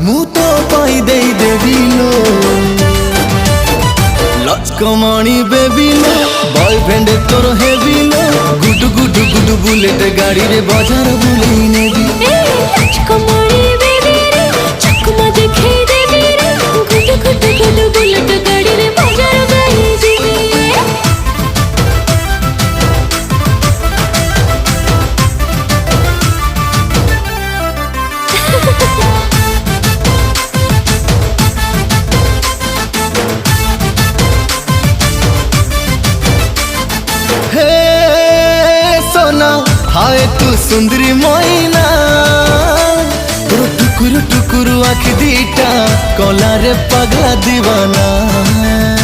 मु तो पाई दे देवी लो लचकमणी बेबी लो बॉयफ्रेंड तोर हेवी लो गुडु गुडु गुडु बुलेट गाड़ी रे बाजार बुलेई नेबी लचकमणी बेबी रे चकमा देखै देबी रे गुडु गुडु गुडु बुलेट गाड़ी रे बाजार बुलेई देबी हाय तू सुंदरी मोइना तोर टुकुरु टुकुरु आँख दीटा कला रे पगला दीवाना।